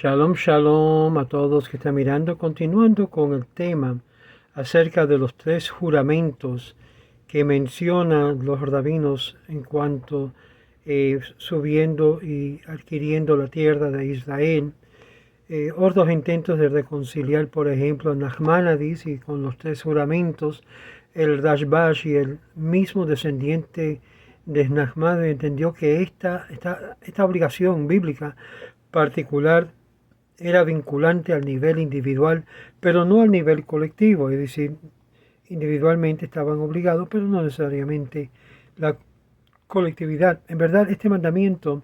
Shalom, shalom a todos que están mirando, continuando con el tema acerca de los tres juramentos que mencionan los rabinos en cuanto subiendo y adquiriendo la tierra de Israel. Otros intentos de reconciliar, por ejemplo, Nachmanides y con los tres juramentos, el Rashbash y el mismo descendiente de Nachmanides entendió que esta obligación bíblica particular era vinculante al nivel individual, pero no al nivel colectivo, es decir, individualmente estaban obligados, pero no necesariamente la colectividad. En verdad, este mandamiento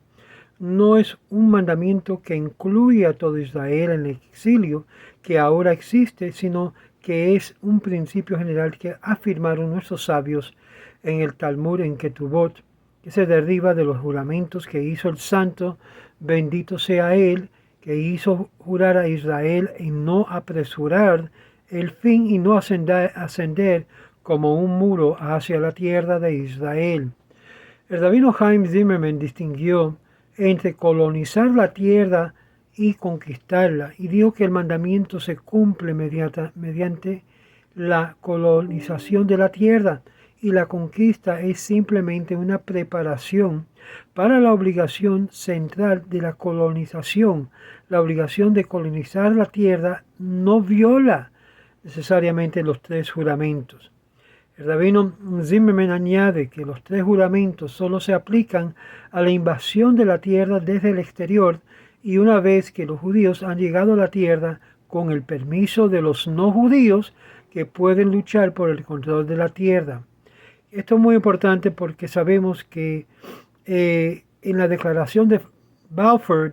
no es un mandamiento que incluye a todo Israel en el exilio que ahora existe, sino que es un principio general que afirmaron nuestros sabios en el Talmud en Ketubot, que se deriva de los juramentos que hizo el santo, bendito sea él, que hizo jurar a Israel en no apresurar el fin y no ascender como un muro hacia la tierra de Israel. El rabino Chaim Zimmerman distinguió entre colonizar la tierra y conquistarla y dijo que el mandamiento se cumple mediante la colonización de la tierra y la conquista es simplemente una preparación para la obligación central de la colonización. La obligación de colonizar la tierra no viola necesariamente los tres juramentos. El rabino Zimmerman añade que los tres juramentos solo se aplican a la invasión de la tierra desde el exterior y una vez que los judíos han llegado a la tierra con el permiso de los no judíos que pueden luchar por el control de la tierra. Esto es muy importante porque sabemos que en la declaración de Balfour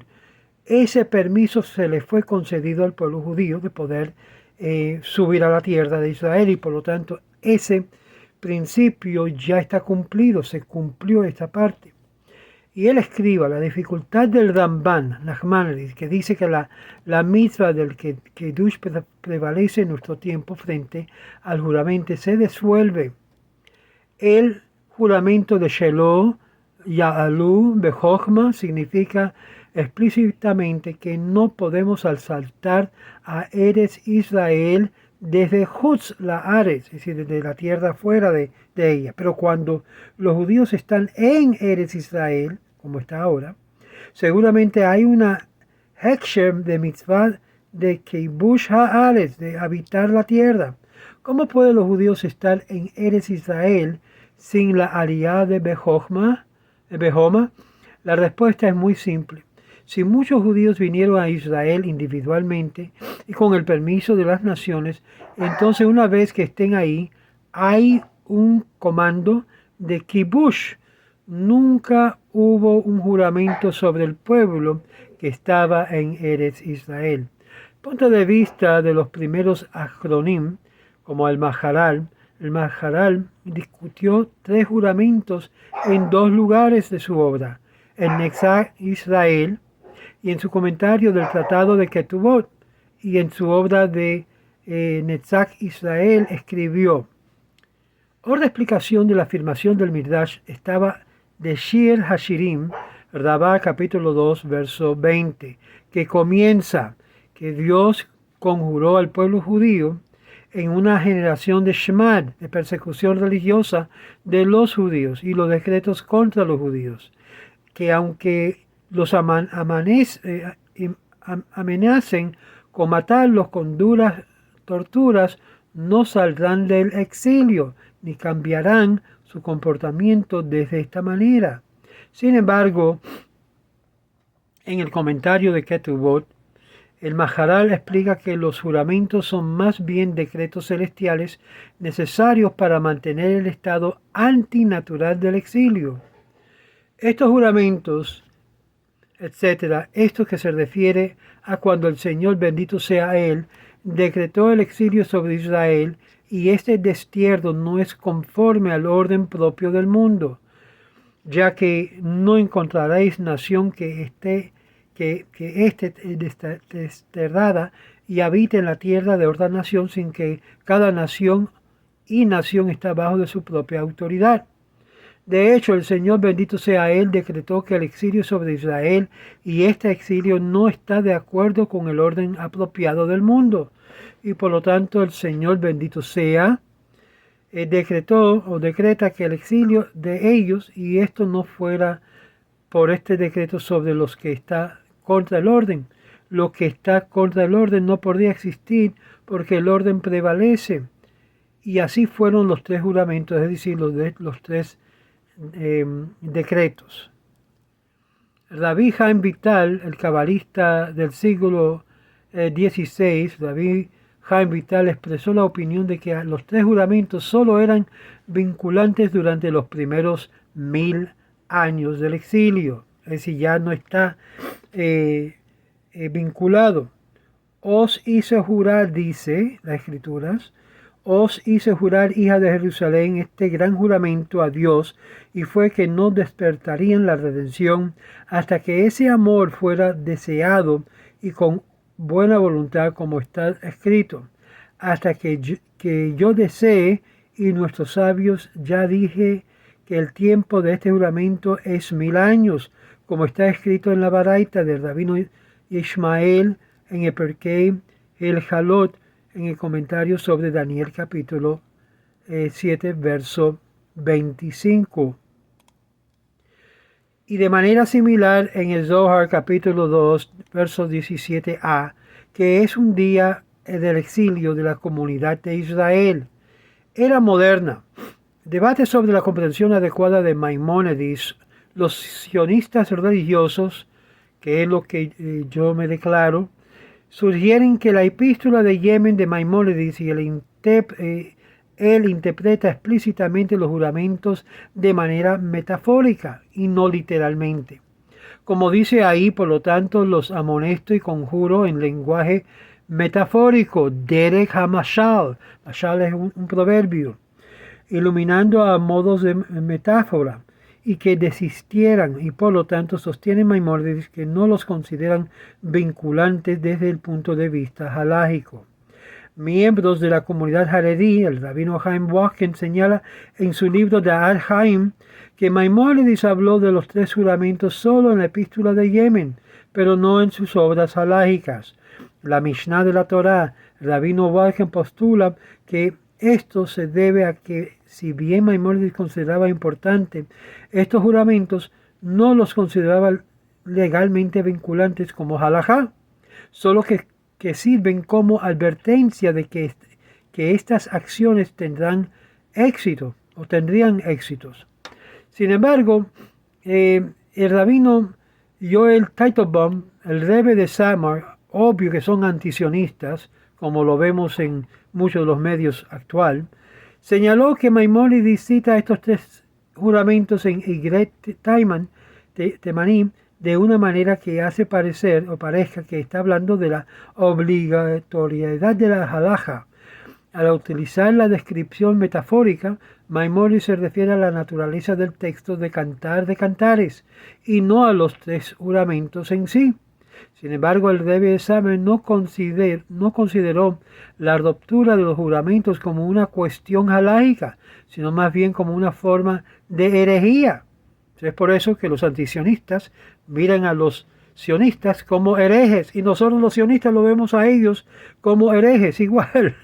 ese permiso se le fue concedido al pueblo judío de poder subir a la tierra de Israel y por lo tanto ese principio ya está cumplido, se cumplió esta parte. Y él escriba la dificultad del Ramban, Nachmanides, que dice que la mitzvah del Kiddush prevalece en nuestro tiempo frente al juramento se disuelve. El juramento de Sheloh, Ya'alu, Bejochma, significa explícitamente que no podemos asaltar a Eretz Israel desde Jutz la Aretz, es decir, desde la tierra fuera de ella. Pero cuando los judíos están en Eretz Israel, como está ahora, seguramente hay una Hekshem de mitzvah de Kibush Haaretz, de habitar la tierra. ¿Cómo pueden los judíos estar en Eretz Israel sin la aliyah de Behoma? La respuesta es muy simple. Si muchos judíos vinieron a Israel individualmente y con el permiso de las naciones, entonces una vez que estén ahí, hay un comando de kibush. Nunca hubo un juramento sobre el pueblo que estaba en Eretz Israel. Punto de vista de los primeros acronim, como el Maharal discutió tres juramentos en dos lugares de su obra, en Netzach Israel y en su comentario del Tratado de Ketubot, y en su obra de Netzach Israel escribió: otra explicación de la afirmación del Midrash estaba de Shir Hashirim, Rabá capítulo 2, verso 20, que comienza que Dios conjuró al pueblo judío en una generación de Shmad, de persecución religiosa de los judíos y los decretos contra los judíos, que aunque los amenacen con matarlos con duras torturas, no saldrán del exilio, ni cambiarán su comportamiento desde esta manera. Sin embargo, en el comentario de Ketubot, el Maharal explica que los juramentos son más bien decretos celestiales necesarios para mantener el estado antinatural del exilio. Estos juramentos, etcétera, esto que se refiere a cuando el Señor, bendito sea Él, decretó el exilio sobre Israel, y este destierro no es conforme al orden propio del mundo, ya que no encontraréis nación que esté desterrada y habite en la tierra de otra nación sin que cada nación y nación está bajo de su propia autoridad. De hecho, el Señor, bendito sea Él, decretó que el exilio sobre Israel y este exilio no está de acuerdo con el orden apropiado del mundo. Y por lo tanto, el Señor, bendito sea, decretó o decreta que el exilio de ellos, y esto no fuera por este decreto sobre los que está contra el orden. Lo que está contra el orden no podría existir porque el orden prevalece. Y así fueron los tres juramentos, es decir, los tres decretos. Rabbi Chaim Vital, el cabalista del siglo XVI, Rabbi Chaim Vital expresó la opinión de que los tres juramentos solo eran vinculantes durante los primeros 1000 años del exilio, es decir, ya no está vinculado. Os hice jurar, dice las Escrituras, os hice jurar, hija de Jerusalén, este gran juramento a Dios, y fue que no despertarían la redención hasta que ese amor fuera deseado y con buena voluntad, como está escrito, hasta que yo desee, y nuestros sabios ya dije que el tiempo de este juramento es 1000 años, como está escrito en la Baraita del rabino Ishmael, en el Perkei el Jalot, en el comentario sobre Daniel capítulo 7, verso 25. Y de manera similar en el Zohar capítulo 2, verso 17a, que es un día del exilio de la comunidad de Israel. Era moderna. Debate sobre la comprensión adecuada de Maimónides. Los sionistas religiosos, que es lo que yo me declaro, sugieren que la epístola de Yemen de Maimónides y él interpreta explícitamente los juramentos de manera metafórica y no literalmente. Como dice ahí, por lo tanto, los amonesto y conjuro en lenguaje metafórico, Derek HaMashal, Mashal es un proverbio, iluminando a modos de metáfora, y que desistieran, y por lo tanto sostienen Maimónides que no los consideran vinculantes desde el punto de vista halágico. Miembros de la comunidad jaredí, el rabino Chaim Watkins señala en su libro Da'at Chaim que Maimónides habló de los tres juramentos solo en la epístola de Yemen, pero no en sus obras halágicas. La Mishnah de la Torá, el rabino Watkins postula que esto se debe a que, si bien Maimónides consideraba importante estos juramentos, no los consideraba legalmente vinculantes como halajá, solo que sirven como advertencia de que estas acciones tendrán éxito o tendrían éxitos. Sin embargo, el rabino Joel Teitelbaum, el rebbe de Samar, obvio que son antisionistas, como lo vemos en muchos de los medios actual, señaló que Maimónides cita estos tres juramentos en Igret Temanim de una manera que hace parecer o parezca que está hablando de la obligatoriedad de la halajá. Al utilizar la descripción metafórica, Maimónides se refiere a la naturaleza del texto de Cantar de Cantares y no a los tres juramentos en sí. Sin embargo, el rebbe de Samar no consideró la ruptura de los juramentos como una cuestión halágica, sino más bien como una forma de herejía. Es por eso que los antisionistas miran a los sionistas como herejes, y nosotros los sionistas lo vemos a ellos como herejes igual.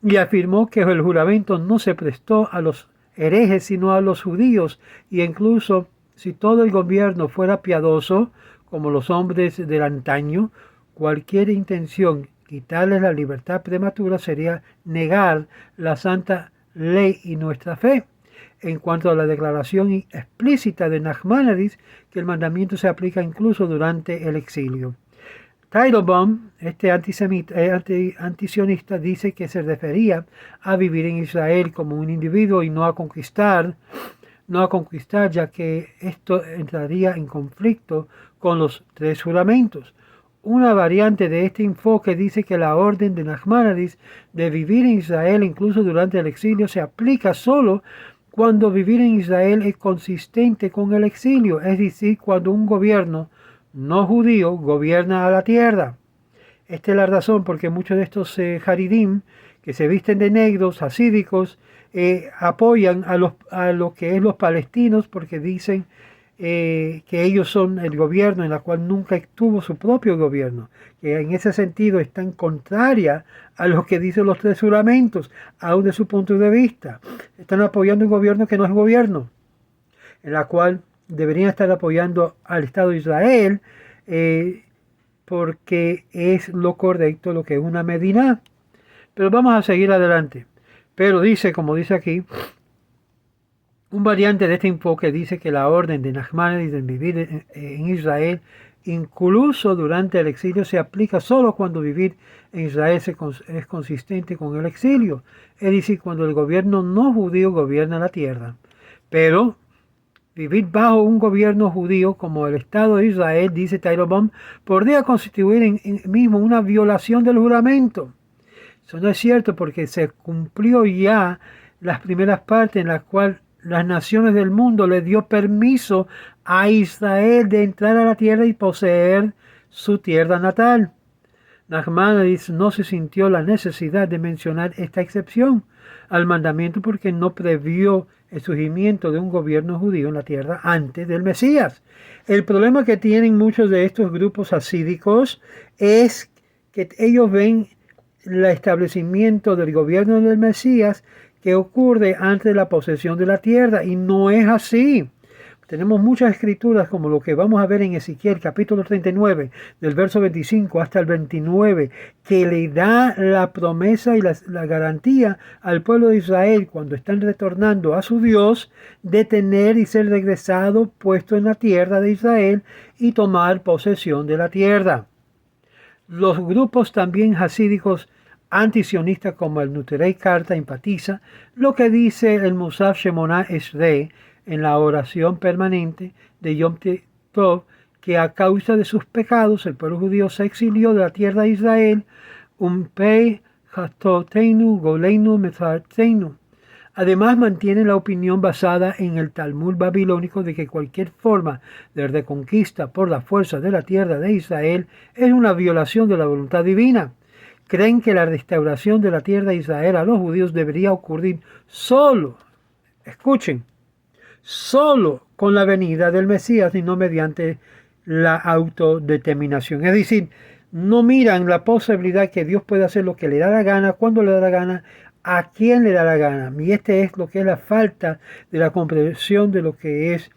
Y afirmó que el juramento no se prestó a los herejes, sino a los judíos, y incluso si todo el gobierno fuera piadoso, como los hombres del antaño, cualquier intención quitarles la libertad prematura sería negar la santa ley y nuestra fe. En cuanto a la declaración explícita de Nachmanides, que el mandamiento se aplica incluso durante el exilio. Teitelbaum, este antisionista, dice que se refería a vivir en Israel como un individuo y no a conquistar, ya que esto entraría en conflicto con los tres juramentos. Una variante de este enfoque dice que la orden de Nachmanides de vivir en Israel incluso durante el exilio se aplica solo cuando vivir en Israel es consistente con el exilio, es decir, cuando un gobierno no judío gobierna a la tierra. Esta es la razón porque muchos de estos haridim que se visten de negros, hasídicos, apoyan a lo que es los palestinos porque dicen que ellos son el gobierno en la cual nunca estuvo su propio gobierno, que en ese sentido están contraria a lo que dicen los tres juramentos, aún de su punto de vista. Están apoyando un gobierno que no es gobierno, en la cual deberían estar apoyando al Estado de Israel porque es lo correcto, lo que es una Medina. Pero vamos a seguir adelante. Pero dice, como dice aquí, un variante de este enfoque dice que la orden de Nachmanides de vivir en Israel, incluso durante el exilio, se aplica solo cuando vivir en Israel es consistente con el exilio, es decir, cuando el gobierno no judío gobierna la tierra. Pero vivir bajo un gobierno judío como el Estado de Israel, dice Teitelbaum, podría constituir en mismo una violación del juramento. Eso no es cierto porque se cumplió ya las primeras partes en las cuales las naciones del mundo le dio permiso a Israel de entrar a la tierra y poseer su tierra natal. Nachmanides no se sintió la necesidad de mencionar esta excepción al mandamiento porque no previó el surgimiento de un gobierno judío en la tierra antes del Mesías. El problema que tienen muchos de estos grupos hasídicos es que ellos ven el establecimiento del gobierno del Mesías que ocurre antes de la posesión de la tierra, y no es así. Tenemos muchas escrituras como lo que vamos a ver en Ezequiel capítulo 39 del verso 25 hasta el 29 que le da la promesa y la garantía al pueblo de Israel cuando están retornando a su Dios de tener y ser regresado puesto en la tierra de Israel y tomar posesión de la tierra. Los grupos también hasídicos antisionistas como el Nuterei Karta enfatiza lo que dice el Musaf Shemonah Esrei en la oración permanente de Yom Tov, que a causa de sus pecados el pueblo judío se exilió de la tierra de Israel, Umpei Chatoteinu Goleinu Metzarteinu. Además mantiene la opinión basada en el Talmud babilónico de que cualquier forma de reconquista por la fuerza de la tierra de Israel es una violación de la voluntad divina. Creen que la restauración de la tierra de Israel a los judíos debería ocurrir solo, escuchen, solo con la venida del Mesías y no mediante la autodeterminación. Es decir, no miran la posibilidad que Dios puede hacer lo que le da la gana, cuando le da la gana, a quién le da la gana. Y este es lo que es la falta de la comprensión de lo que es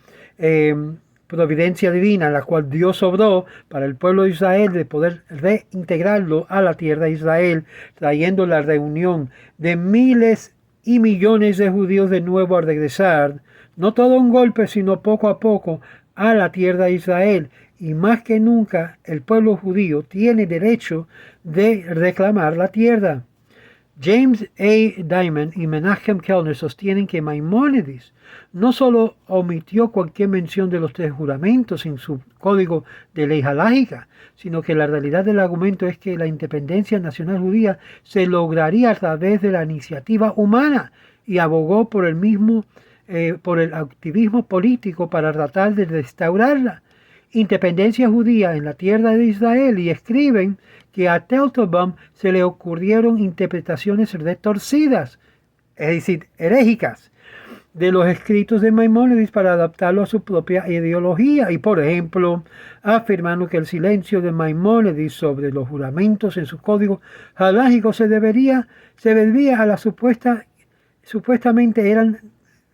providencia divina, la cual Dios obró para el pueblo de Israel de poder reintegrarlo a la tierra de Israel, trayendo la reunión de miles y millones de judíos de nuevo a regresar, no todo un golpe, sino poco a poco, a la tierra de Israel. Y más que nunca, el pueblo judío tiene derecho de reclamar la tierra. James A. Diamond y Menachem Kellner sostienen que Maimónides no solo omitió cualquier mención de los tres juramentos en su código de ley halágica, sino que la realidad del argumento es que la independencia nacional judía se lograría a través de la iniciativa humana, y abogó por el activismo político para tratar de restaurarla. Independencia judía en la tierra de Israel, y escriben que a Teitelbaum se le ocurrieron interpretaciones retorcidas, es decir, herégicas, de los escritos de Maimónides para adaptarlo a su propia ideología, y por ejemplo, afirmando que el silencio de Maimónides sobre los juramentos en su código halágico se debía a la supuestamente eran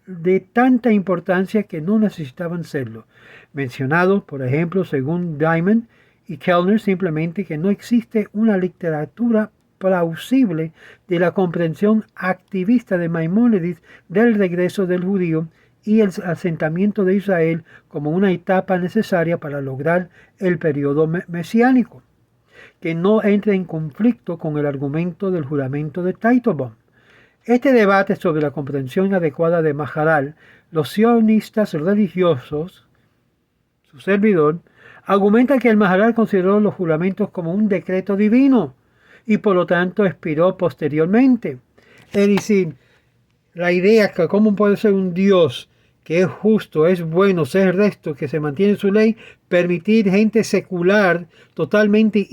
de tanta importancia que no necesitaban serlo. Mencionado, por ejemplo, según Diamond y Kellner, simplemente que no existe una literatura plausible de la comprensión activista de Maimónides del regreso del judío y el asentamiento de Israel como una etapa necesaria para lograr el periodo mesiánico, que no entre en conflicto con el argumento del juramento de Teitelbaum. Este debate sobre la comprensión adecuada de Maharal, los sionistas religiosos, su servidor, argumenta que el Maharal consideró los juramentos como un decreto divino y por lo tanto expiró posteriormente. Es decir, la idea que cómo puede ser un Dios que es justo, es bueno, ser recto, que se mantiene su ley, permitir gente secular totalmente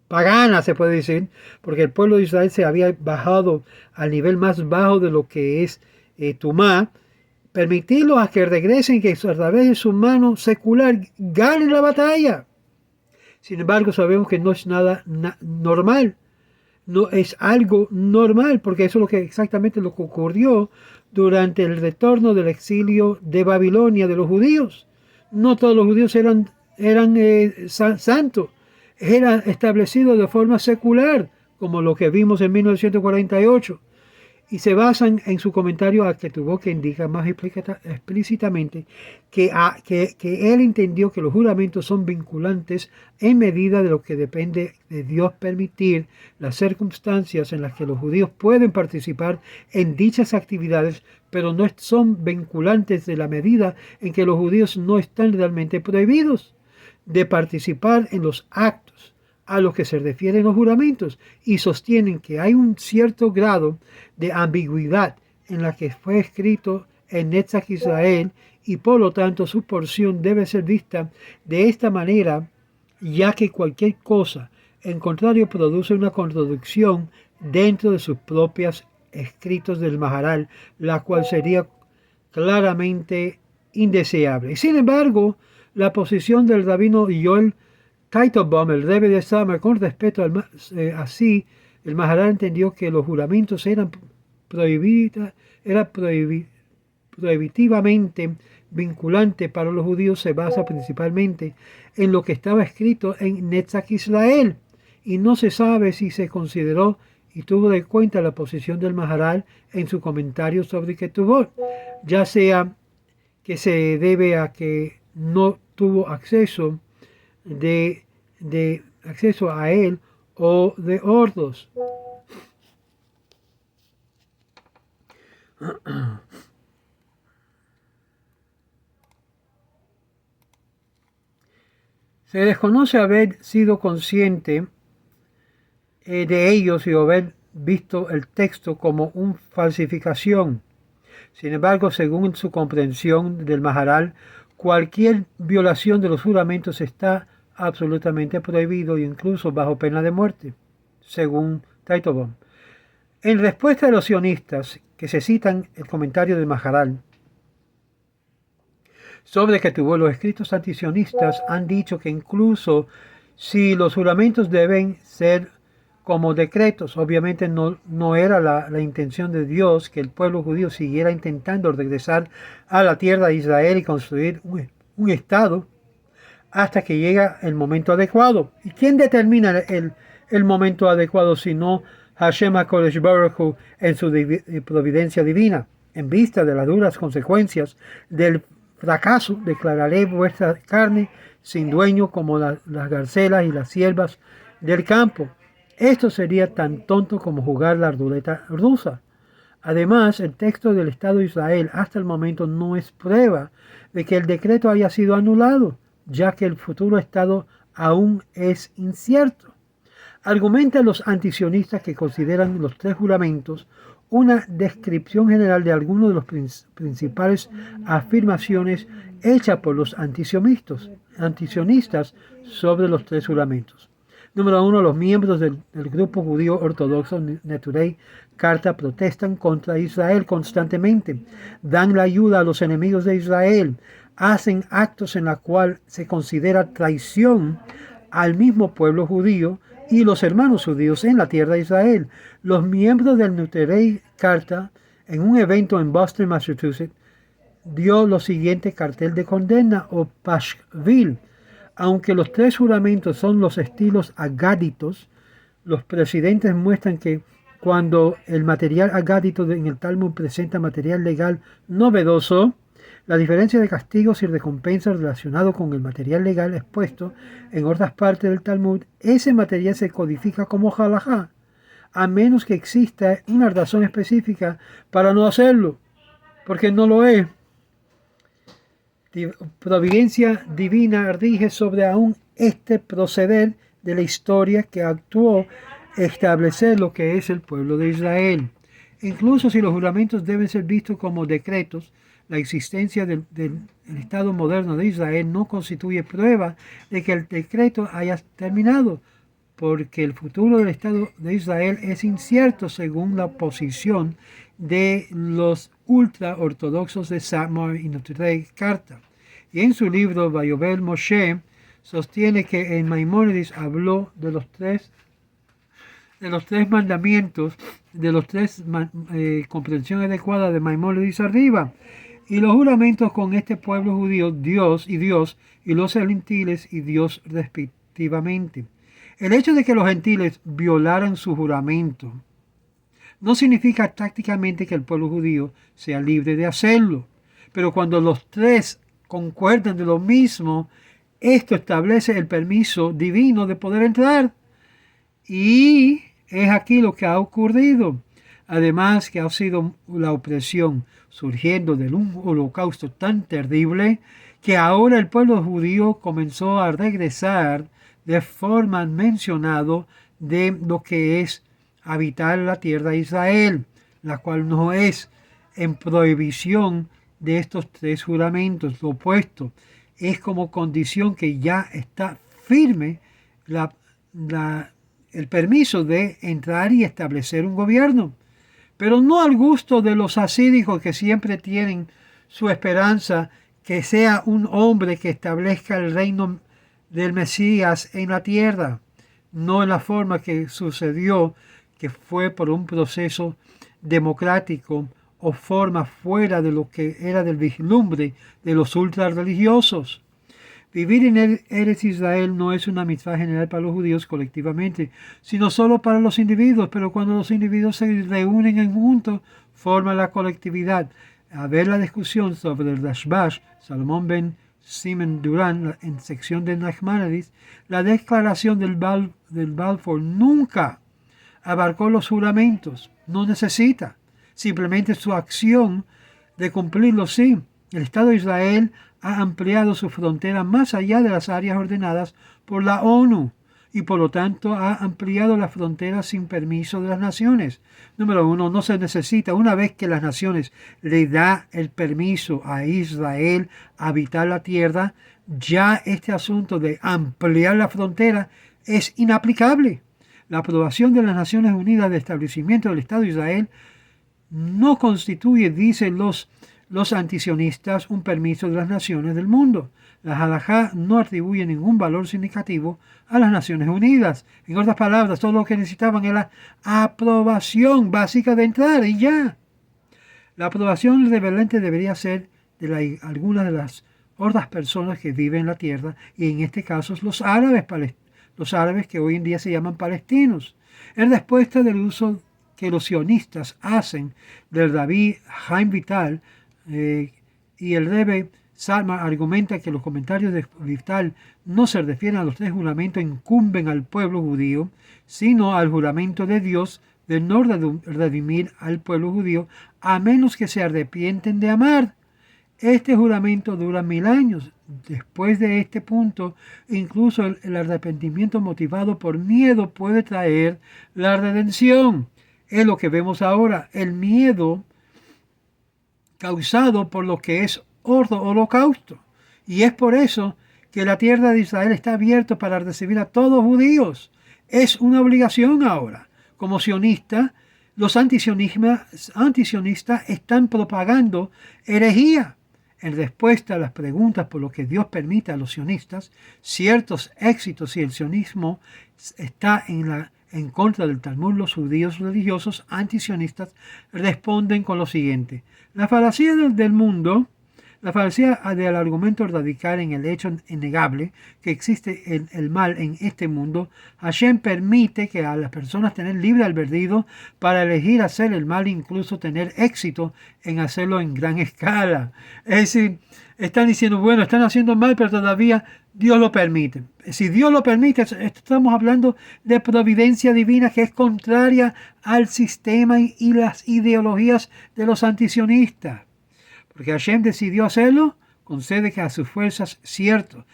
pagana, se puede decir, porque el pueblo de Israel se había bajado al nivel más bajo de lo que es Tumá, permitirlos a que regresen, que a través de su mano secular ganen la batalla. Sin embargo, sabemos que no es nada normal, no es algo normal, porque eso es lo que exactamente lo que ocurrió durante el retorno del exilio de Babilonia de los judíos. No todos los judíos eran santos, era establecido de forma secular, como lo que vimos en 1948. Y se basan en su comentario a que tuvo que indicar más explícitamente que él entendió que los juramentos son vinculantes en medida de lo que depende de Dios permitir las circunstancias en las que los judíos pueden participar en dichas actividades, pero no son vinculantes de la medida en que los judíos no están realmente prohibidos de participar en los actos a los que se refieren los juramentos, y sostienen que hay un cierto grado de ambigüedad en la que fue escrito en Netzach Israel, y por lo tanto su porción debe ser vista de esta manera, ya que cualquier cosa en contrario produce una contradicción dentro de sus propios escritos del Maharal, la cual sería claramente indeseable. Y sin embargo, la posición del rabino Joel Teitelbaum, el Rebbe de Samar, con respecto así, el Maharal entendió que los juramentos eran prohibitivamente vinculantes para los judíos. Se basa principalmente en lo que estaba escrito en Netzach Israel, y no se sabe si se consideró y tuvo en cuenta la posición del Maharal en su comentario sobre Ketubot, ya sea que se debe a que no tuvo acceso acceso a él o de otros. Se desconoce haber sido consciente de ellos y haber visto el texto como una falsificación. Sin embargo, según su comprensión del Maharal, cualquier violación de los juramentos está absolutamente prohibido, incluso bajo pena de muerte, según Teitelbaum. En respuesta de los sionistas, que se citan el comentario de Maharal sobre que tuvo los escritos antisionistas, han dicho que incluso si los juramentos deben ser como decretos, obviamente no era la intención de Dios que el pueblo judío siguiera intentando regresar a la tierra de Israel y construir un estado hasta que llega el momento adecuado. ¿Y quién determina el momento adecuado sino Hashem HaKodesh Baruch Hu en su providencia divina? En vista de las duras consecuencias del fracaso, declararé vuestra carne sin dueño como las garcelas y las siervas del campo. Esto sería tan tonto como jugar la ruleta rusa. Además, el texto del Estado de Israel hasta el momento no es prueba de que el decreto haya sido anulado, ya que el futuro Estado aún es incierto. Argumentan los antisionistas que consideran los tres juramentos una descripción general de algunas de las principales afirmaciones hechas por los antisionistas sobre los tres juramentos. Número 1. Los miembros del grupo judío ortodoxo Neturei Karta protestan contra Israel constantemente, dan la ayuda a los enemigos de Israel, hacen actos en los cuales se considera traición al mismo pueblo judío y los hermanos judíos en la tierra de Israel. Los miembros del Neturei Karta, en un evento en Boston, Massachusetts, dio lo siguiente cartel de condena o pashvil. Aunque los tres juramentos son los estilos agáditos, los presidentes muestran que cuando el material agádito en el Talmud presenta material legal novedoso, la diferencia de castigos y recompensas relacionado con el material legal expuesto en otras partes del Talmud, ese material se codifica como halajá, a menos que exista una razón específica para no hacerlo, porque no lo es. Providencia divina rige sobre aún este proceder de la historia que actuó establecer lo que es el pueblo de Israel. Incluso si los juramentos deben ser vistos como decretos, la existencia del Estado moderno de Israel no constituye prueba de que el decreto haya terminado, porque el futuro del Estado de Israel es incierto según la posición de los ultraortodoxos de Satmar y Notre Carta. Y en su libro Vayovel Moshe sostiene que en Maimónides habló de los tres mandamientos, de los tres comprensión adecuada de Maimónides arriba, y los juramentos con este pueblo judío, Dios, y los gentiles y Dios respectivamente. El hecho de que los gentiles violaran su juramento no significa tácticamente que el pueblo judío sea libre de hacerlo, pero cuando los tres concuerdan de lo mismo, esto establece el permiso divino de poder entrar. Y es aquí lo que ha ocurrido. Además que ha sido la opresión surgiendo de un holocausto tan terrible que ahora el pueblo judío comenzó a regresar de forma mencionado de lo que es habitar la tierra de Israel, la cual no es en prohibición de estos tres juramentos. Lo opuesto es como condición que ya está firme el permiso de entrar y establecer un gobierno, pero no al gusto de los asídicos que siempre tienen su esperanza que sea un hombre que establezca el reino del Mesías en la tierra, no en la forma que sucedió, que fue por un proceso democrático o forma fuera de lo que era del vislumbre de los ultrarreligiosos. Vivir en Eretz Israel no es una mitzvah general para los judíos colectivamente, sino solo para los individuos, pero cuando los individuos se reúnen en juntos, forman la colectividad. A ver la discusión sobre el Rashbash, Salomón ben Simen Durán, en sección de Nachmanides, la declaración del Balfour nunca abarcó los juramentos, no necesita, simplemente su acción de cumplirlo sí. El Estado de Israel ha ampliado su frontera más allá de las áreas ordenadas por la ONU y por lo tanto ha ampliado las fronteras sin permiso de las naciones. Número uno, no se necesita, una vez que las naciones le da el permiso a Israel a habitar la tierra, ya este asunto de ampliar la frontera es inaplicable. La aprobación de las Naciones Unidas de establecimiento del Estado de Israel no constituye, dicen los antisionistas, un permiso de las naciones del mundo. La halajá no atribuye ningún valor significativo a las Naciones Unidas. En otras palabras, todo lo que necesitaban era la aprobación básica de entrar y ya. La aprobación rebelante debería ser de algunas de las otras personas que viven en la tierra, y en este caso los árabes que hoy en día se llaman palestinos. En respuesta del uso que los sionistas hacen del Rabí Haim Vital, y el Rebbe Salma argumenta que los comentarios de Vital no se refieren a los tres juramentos que incumben al pueblo judío, sino al juramento de Dios de no redimir al pueblo judío a menos que se arrepienten de amar. Este juramento dura 1000 años. Después de este punto, incluso el arrepentimiento motivado por miedo puede traer la redención. Es lo que vemos ahora, el miedo causado por lo que es holocausto. Y es por eso que la tierra de Israel está abierta para recibir a todos judíos. Es una obligación ahora. Como sionista, los antisionistas están propagando herejía. En respuesta a las preguntas por lo que Dios permite a los sionistas ciertos éxitos si el sionismo está en contra del Talmud, los judíos religiosos antisionistas responden con lo siguiente: la falacia del mundo, la falacia del argumento radical en el hecho innegable que existe el mal en este mundo. Hashem permite que a las personas tener libre albedrío para elegir hacer el mal, incluso tener éxito en hacerlo en gran escala. Es decir, están diciendo, bueno, están haciendo mal, pero todavía Dios lo permite. Si Dios lo permite, estamos hablando de providencia divina que es contraria al sistema y las ideologías de los antisionistas. Porque Hashem decidió hacerlo, concede que a sus fuerzas cierto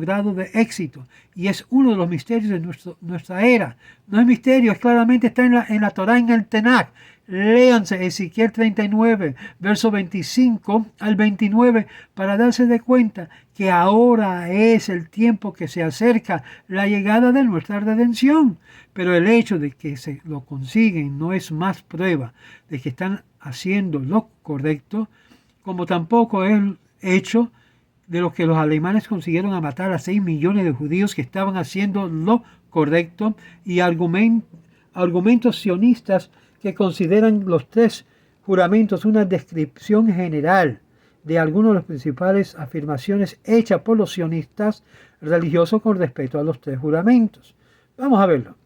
grado de éxito. Y es uno de los misterios de nuestra era. No es misterio, es claramente está en la Torah, en el Tanaj. Léanse Ezequiel 39, verso 25 al 29, para darse de cuenta que ahora es el tiempo que se acerca la llegada de nuestra redención. Pero el hecho de que se lo consiguen no es más prueba de que están haciendo lo correcto, como tampoco es el hecho de lo que los alemanes consiguieron a matar a 6 millones de judíos que estaban haciendo lo correcto, y argumentos sionistas que consideran los 3 juramentos una descripción general de algunas de las principales afirmaciones hechas por los sionistas religiosos con respecto a los 3 juramentos. Vamos a verlo.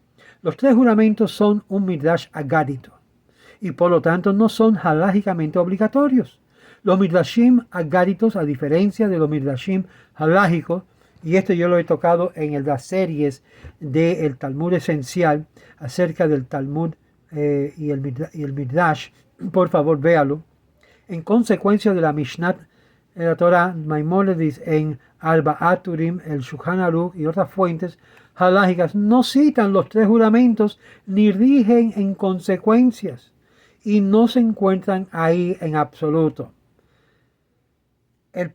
Los 3 juramentos son un midrash agádito y por lo tanto no son halágicamente obligatorios. Los midrashim agáditos, a diferencia de los midrashim halágicos, y esto yo lo he tocado en las series del Talmud esencial acerca del Talmud y el Midrash, por favor véalo. En consecuencia de la Mishnah, la Torah, Maimónides en Arba'at Urim, el Shulchan Aruch y otras fuentes halágicas no citan los 3 juramentos ni rigen en consecuencias y no se encuentran ahí en absoluto. El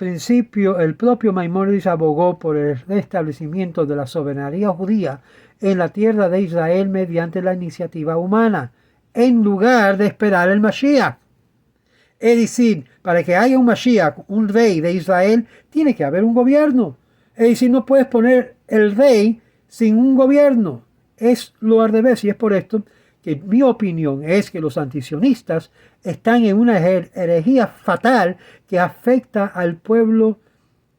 propio Maimónides abogó por el restablecimiento de la soberanía judía en la tierra de Israel mediante la iniciativa humana, en lugar de esperar el Mashiach. Es decir, para que haya un Mashiach, un rey de Israel, tiene que haber un gobierno. Es decir, no puedes poner el rey sin un gobierno. Es lo al revés, y es por esto que mi opinión es que los antisionistas están en una herejía fatal que afecta al pueblo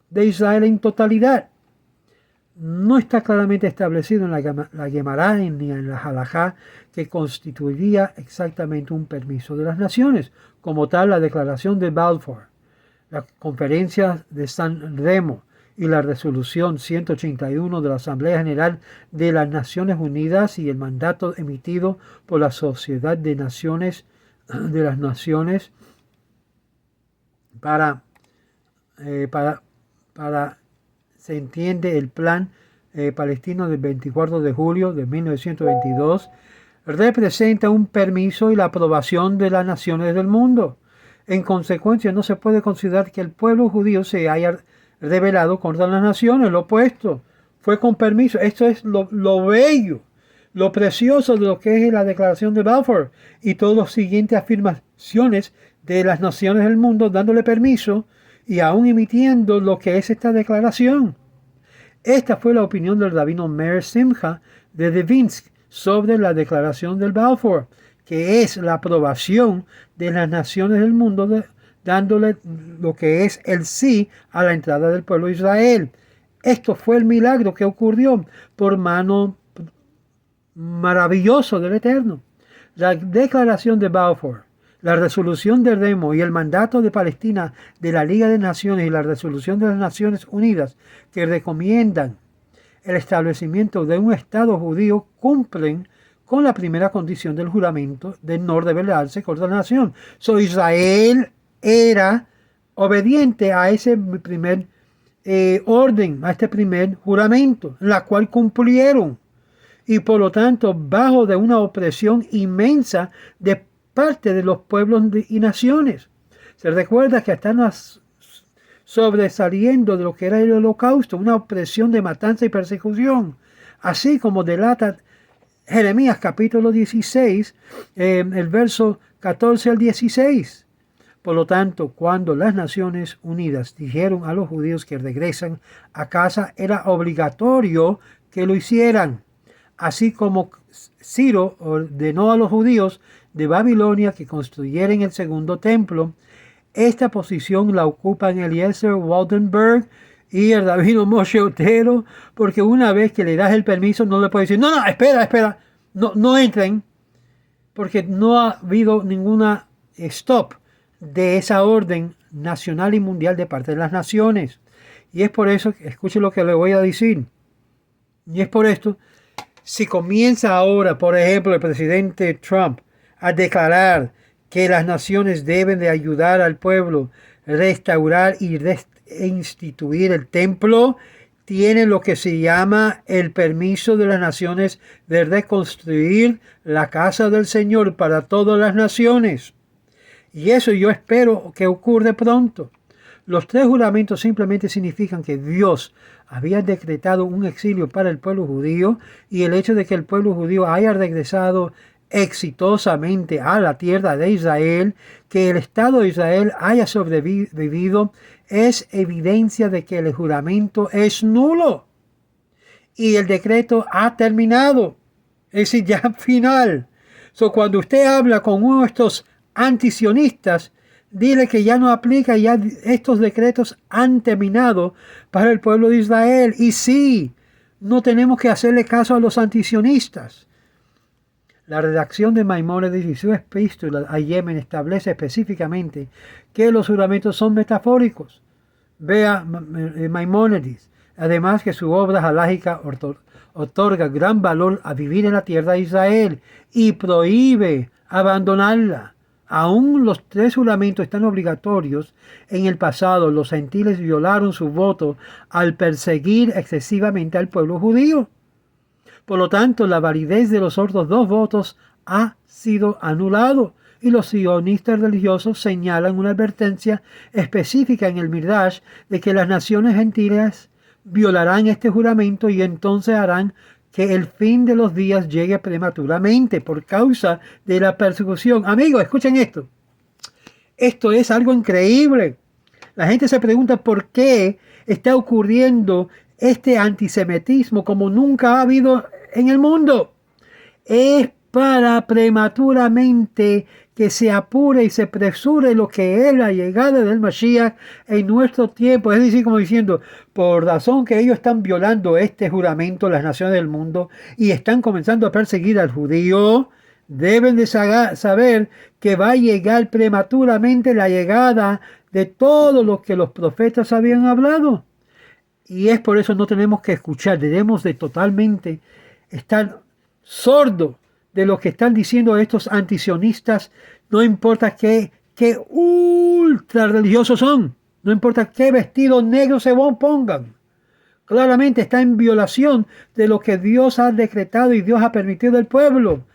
de Israel en totalidad. No está claramente establecido en la Gemara ni en la Halajá que constituiría exactamente un permiso de las naciones, como tal la Declaración de Balfour, la Conferencia de San Remo y la Resolución 181 de la Asamblea General de las Naciones Unidas y el mandato emitido por la Sociedad de Naciones de las Naciones para se entiende el plan palestino del 24 de julio de 1922 representa un permiso y la aprobación de las naciones del mundo. En consecuencia, no se puede considerar que el pueblo judío se haya rebelado contra las naciones, lo opuesto, fue con permiso. Esto es lo bello, lo precioso de lo que es la Declaración de Balfour y todas las siguientes afirmaciones de las naciones del mundo dándole permiso y aún emitiendo lo que es esta declaración. Esta fue la opinión del rabino Meir Simcha de Devinsk sobre la Declaración del Balfour, que es la aprobación de las naciones del mundo dándole lo que es el sí a la entrada del pueblo de Israel. Esto fue el milagro que ocurrió por mano maravilloso del Eterno. La Declaración de Balfour, la Resolución de Remo y el mandato de Palestina de la Liga de Naciones y la Resolución de las Naciones Unidas que recomiendan el establecimiento de un Estado judío cumplen con la primera condición del juramento de no rebelarse contra la nación. Israel era obediente a ese primer orden, a este primer juramento, la cual cumplieron. Y por lo tanto, bajo de una opresión inmensa de parte de los pueblos y naciones. Se recuerda que están sobresaliendo de lo que era el holocausto, una opresión de matanza y persecución, así como delata Jeremías capítulo 16, el verso 14 al 16. Por lo tanto, cuando las Naciones Unidas dijeron a los judíos que regresan a casa, era obligatorio que lo hicieran. Así como Ciro ordenó a los judíos de Babilonia que construyeran el segundo templo. Esta posición la ocupan Eliezer Waldenberg y el rabino Moshe Otero, porque una vez que le das el permiso no le puedes decir, no, espera, no entren, porque no ha habido ninguna stop de esa orden nacional y mundial de parte de las naciones. Y es por eso, escuche lo que le voy a decir, y es por esto, si comienza ahora, por ejemplo, el presidente Trump a declarar que las naciones deben de ayudar al pueblo, restaurar y instituir el templo, tienen lo que se llama el permiso de las naciones de reconstruir la casa del Señor para todas las naciones. Y eso yo espero que ocurra pronto. Los 3 juramentos simplemente significan que Dios había decretado un exilio para el pueblo judío, y el hecho de que el pueblo judío haya regresado exitosamente a la tierra de Israel, que el Estado de Israel haya sobrevivido, es evidencia de que el juramento es nulo y el decreto ha terminado. Es decir, ya final. Cuando usted habla con uno de estos antisionistas, dile que ya no aplica, ya estos decretos han terminado para el pueblo de Israel. Y sí, no tenemos que hacerle caso a los antisionistas. La redacción de Maimónides y su epístola a Yemen establece específicamente que los juramentos son metafóricos. Vea Maimónides. Además que su obra halágica otorga gran valor a vivir en la tierra de Israel y prohíbe abandonarla. Aún los 3 juramentos están obligatorios. En el pasado los gentiles violaron su voto al perseguir excesivamente al pueblo judío. Por lo tanto, la validez de los otros 2 votos ha sido anulado, y los sionistas religiosos señalan una advertencia específica en el Midrash de que las naciones gentiles violarán este juramento y entonces harán que el fin de los días llegue prematuramente por causa de la persecución. Amigos, escuchen esto. Esto es algo increíble. La gente se pregunta por qué está ocurriendo este antisemitismo como nunca ha habido en el mundo. Es para prematuramente que se apure y se apresure lo que es la llegada del Mashiach en nuestro tiempo. Es decir, como diciendo, por razón que ellos están violando este juramento, las naciones del mundo, y están comenzando a perseguir al judío, deben de saber que va a llegar prematuramente la llegada de todo lo que los profetas habían hablado. Y es por eso no tenemos que escuchar, debemos de totalmente estar sordos de lo que están diciendo estos antisionistas. No importa qué ultra religiosos son, no importa qué vestido negro se pongan, claramente está en violación de lo que Dios ha decretado y Dios ha permitido al pueblo.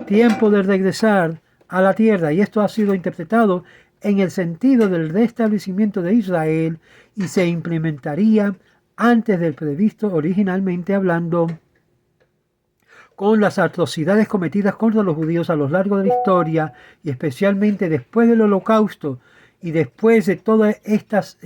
Tiempo de regresar a la tierra, y esto ha sido interpretado en el sentido del restablecimiento de Israel y se implementaría antes del previsto originalmente hablando. Con las atrocidades cometidas contra los judíos a lo largo de la historia, y especialmente después del Holocausto y después de todas estas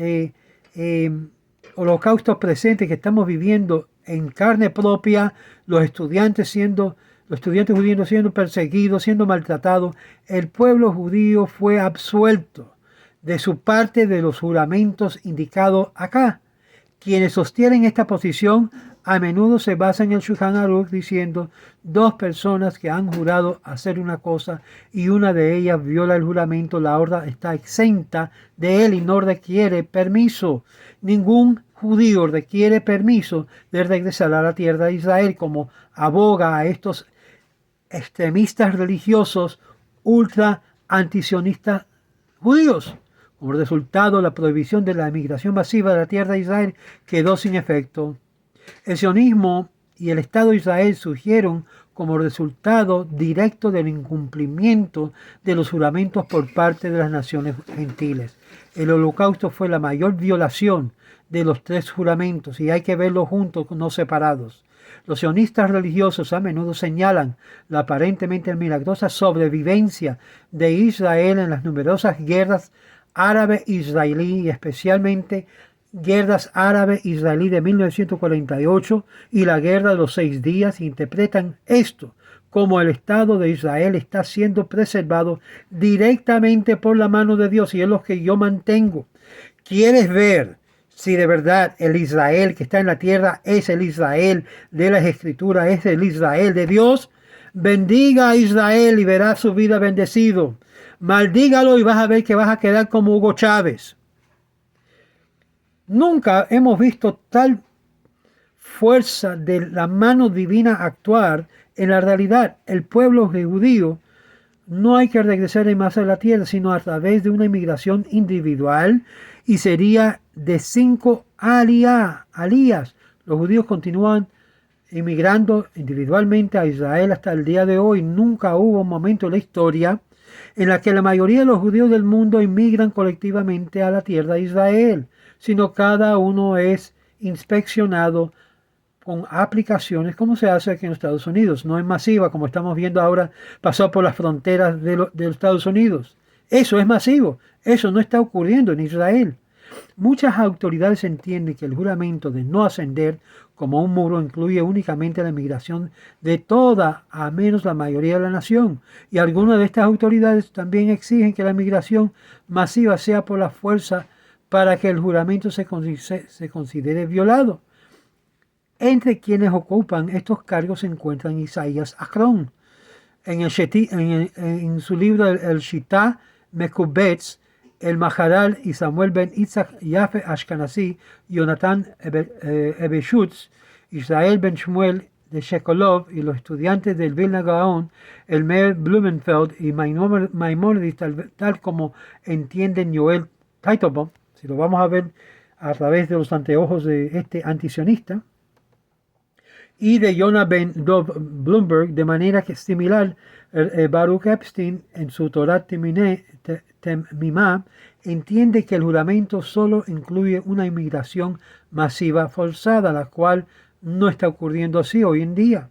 holocaustos presentes que estamos viviendo en carne propia, los estudiantes judíos siendo perseguidos, siendo maltratados, el pueblo judío fue absuelto de su parte de los juramentos indicados acá. Quienes sostienen esta posición a menudo se basan en el Shulchan Aruch diciendo 2 personas que han jurado hacer una cosa y una de ellas viola el juramento, la otra está exenta de él y no requiere permiso. Ningún judío requiere permiso de regresar a la tierra de Israel, como aboga a estos extremistas religiosos ultra antisionistas judíos. Como resultado, la prohibición de la emigración masiva de la tierra de Israel quedó sin efecto. El sionismo y el Estado de Israel surgieron como resultado directo del incumplimiento de los juramentos por parte de las naciones gentiles. El Holocausto fue la mayor violación de los 3 juramentos y hay que verlos juntos, no separados. Los sionistas religiosos a menudo señalan la aparentemente milagrosa sobrevivencia de Israel en las numerosas guerras árabe-israelí y especialmente guerras árabe-israelí de 1948 y la guerra de los 6 días. Interpretan esto como el Estado de Israel está siendo preservado directamente por la mano de Dios, y es lo que yo mantengo. ¿Quieres ver si de verdad el Israel que está en la tierra es el Israel de las Escrituras, es el Israel de Dios? Bendiga a Israel y verás su vida bendecido. Maldígalo y vas a ver que vas a quedar como Hugo Chávez. Nunca hemos visto tal fuerza de la mano divina actuar en la realidad. El pueblo judío no hay que regresar más a la tierra, sino a través de una inmigración individual, y sería de 5 alías Los judíos continúan emigrando individualmente a Israel hasta el día de hoy. Nunca hubo un momento en la historia en la que la mayoría de los judíos del mundo emigran colectivamente a la tierra de Israel, sino cada uno es inspeccionado con aplicaciones como se hace aquí en los Estados Unidos. No es masiva como estamos viendo ahora pasar por las fronteras de los Estados Unidos. Eso es masivo. Eso no está ocurriendo en Israel. Muchas autoridades entienden que el juramento de no ascender como un muro incluye únicamente la emigración de toda, a menos la mayoría de la nación. Y algunas de estas autoridades también exigen que la migración masiva sea por la fuerza para que el juramento se considere violado. Entre quienes ocupan estos cargos se encuentran Isaías Acron. En su libro El Shitá Mekubetz, el Maharal y Samuel ben Itzhak Yafe Ashkenazi, Jonathan Ebeshutz, Israel ben Shmuel de Shekolov y los estudiantes del Vilna Gaon, el Meir Blumenfeld y Maimonides, tal como entienden Joel Teitelbaum, si lo vamos a ver a través de los anteojos de este antisionista, y de Jonah ben Dov Bloomberg, de manera que es similar. Baruch Epstein, en su Torah Temimá, entiende que el juramento solo incluye una inmigración masiva forzada, la cual no está ocurriendo así hoy en día.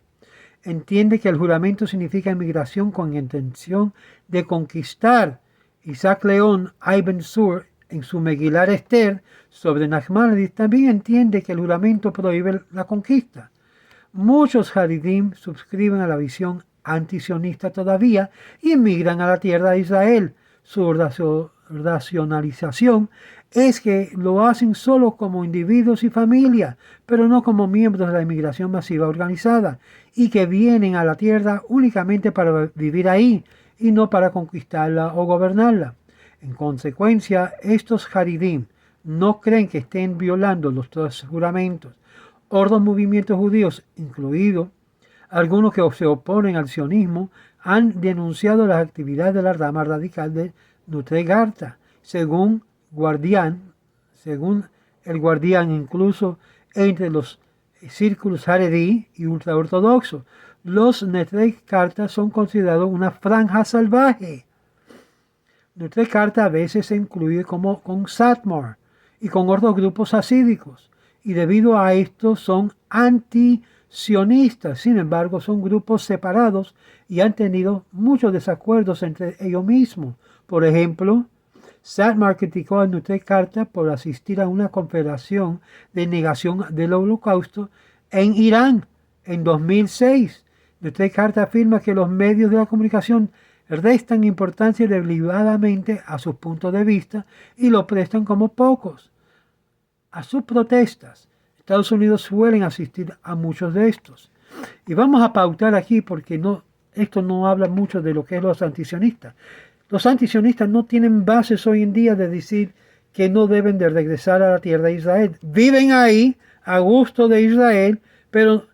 Entiende que el juramento significa inmigración con intención de conquistar. Isaac León Ibn Sur, en su Megilar Esther sobre Nachmanides, también entiende que el juramento prohíbe la conquista. Muchos Haridim suscriben a la visión antisionista todavía y emigran a la tierra de Israel. Su racionalización es que lo hacen solo como individuos y familias, pero no como miembros de la inmigración masiva organizada, y que vienen a la tierra únicamente para vivir ahí y no para conquistarla o gobernarla. En consecuencia, estos Haridim no creen que estén violando los tres juramentos. Otros movimientos judíos, incluidos algunos que se oponen al sionismo, han denunciado las actividades de la rama radical de Nutre Garta. Según el Guardián, incluso entre los círculos Haredi y ultraortodoxos, los Nutre Garta son considerados una franja salvaje. Nutre Garta a veces se incluye como con Satmar y con otros grupos hasídicos, y debido a esto son anti-sionistas. Sin embargo, son grupos separados y han tenido muchos desacuerdos entre ellos mismos. Por ejemplo, Satmar criticó a Nutre Garta por asistir a una confederación de negación del Holocausto en Irán en 2006. Nutre Garta afirma que los medios de la comunicación restan importancia deliberadamente a sus puntos de vista y lo prestan como pocos a sus protestas. Estados Unidos suelen asistir a muchos de estos. Y vamos a pautar aquí porque esto no habla mucho de lo que es los antisionistas. Los antisionistas no tienen bases hoy en día de decir que no deben de regresar a la tierra de Israel. Viven ahí a gusto de Israel, pero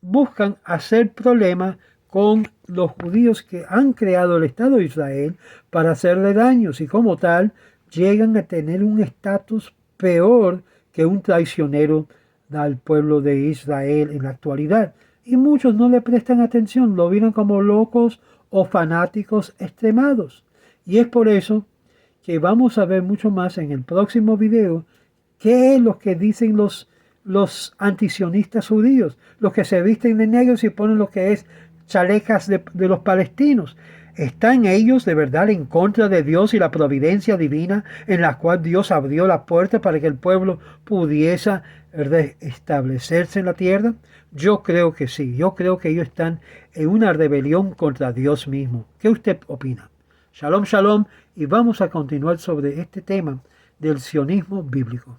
buscan hacer problemas con los judíos que han creado el Estado de Israel para hacerle daños, y como tal llegan a tener un estatus peor que un traicionero al pueblo de Israel en la actualidad. Y muchos no le prestan atención, lo miran como locos o fanáticos extremados. Y es por eso que vamos a ver mucho más en el próximo video qué es lo que dicen los antisionistas judíos, los que se visten de negros y ponen lo que es chalecas de los palestinos. ¿Están ellos de verdad en contra de Dios y la providencia divina en la cual Dios abrió la puerta para que el pueblo pudiese establecerse en la tierra? Yo creo que sí. Yo creo que ellos están en una rebelión contra Dios mismo. ¿Qué usted opina? Shalom, shalom. Y vamos a continuar sobre este tema del sionismo bíblico.